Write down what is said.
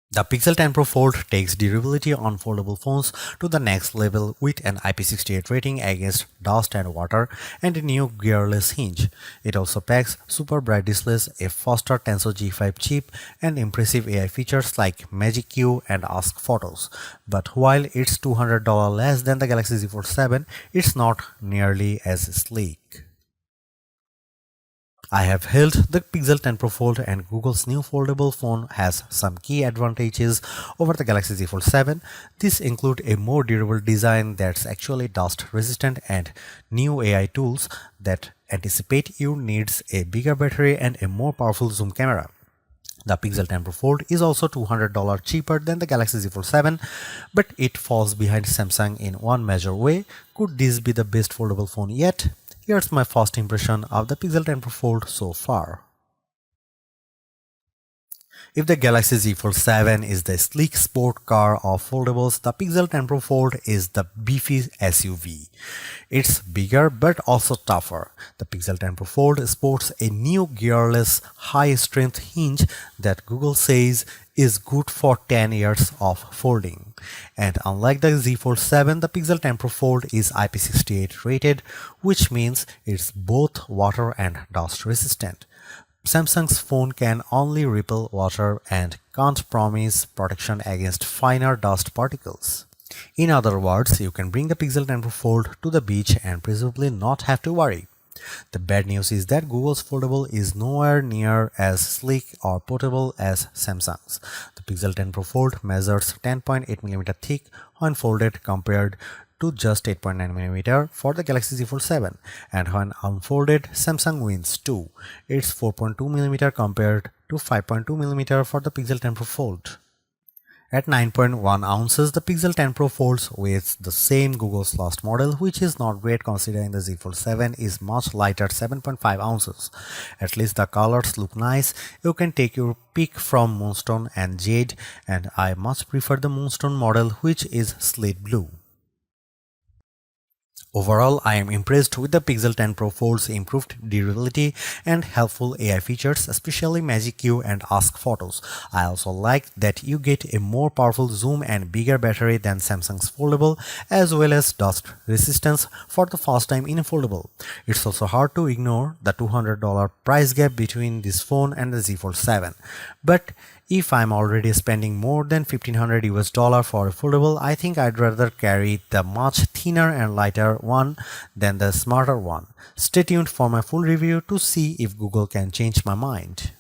The Pixel 10 Pro Fold takes durability on foldable phones to the next level with an IP68 rating against dust and water and a new gearless hinge. It also packs super bright displays, a faster Tensor G5 chip, and impressive AI features like Magic Q and Ask Photos. But while it's $200 less than the Galaxy Z Fold 7, it's not nearly as sleek. I have held the Pixel 10 Pro Fold, and Google's new foldable phone has some key advantages over the Galaxy Z Fold 7. These include a more durable design that's actually dust resistant and new AI tools that anticipate your needs, a bigger battery, and a more powerful zoom camera. The Pixel 10 Pro Fold is also $200 cheaper than the Galaxy Z Fold 7, but it falls behind Samsung in one major way. Could this be the best foldable phone yet? Here's my first impression of the Pixel 10 Pro Fold so far. If the Galaxy Z Fold 7 is the sleek sport car of foldables, the Pixel 10 Pro Fold is the beefy SUV. It's bigger but also tougher. The Pixel 10 Pro Fold sports a new gearless high-strength hinge that Google says is good for 10 years of folding. And unlike the Z Fold 7, the Pixel 10 Pro Fold is IP68 rated, which means it's both water and dust resistant. Samsung's phone can only repel water and can't promise protection against finer dust particles. In other words, you can bring the Pixel 10 Pro Fold to the beach and presumably not have to worry. The bad news is that Google's foldable is nowhere near as sleek or portable as Samsung's. The Pixel 10 Pro Fold measures 10.8mm thick when folded compared to just 8.9mm for the Galaxy Z Fold 7, and when unfolded, Samsung wins too. It's 4.2mm compared to 5.2mm for the Pixel 10 Pro Fold. At 9.1 ounces, the Pixel 10 Pro folds with the same Google's last model, which is not great considering the Z Fold 7 is much lighter, 7.5 ounces. At least the colors look nice. You can take your pick from Moonstone and Jade, and I much prefer the Moonstone model, which is slate blue. Overall, I am impressed with the Pixel 10 Pro Fold's improved durability and helpful AI features, especially Magic Q and Ask Photos. I also like that you get a more powerful zoom and bigger battery than Samsung's foldable, as well as dust resistance for the first time in a foldable. It's also hard to ignore the $200 price gap between this phone and the Z Fold 7. But if I'm already spending more than $1,500 for a foldable, I think I'd rather carry the much thinner and lighter one than the smarter one. Stay tuned for my full review to see if Google can change my mind.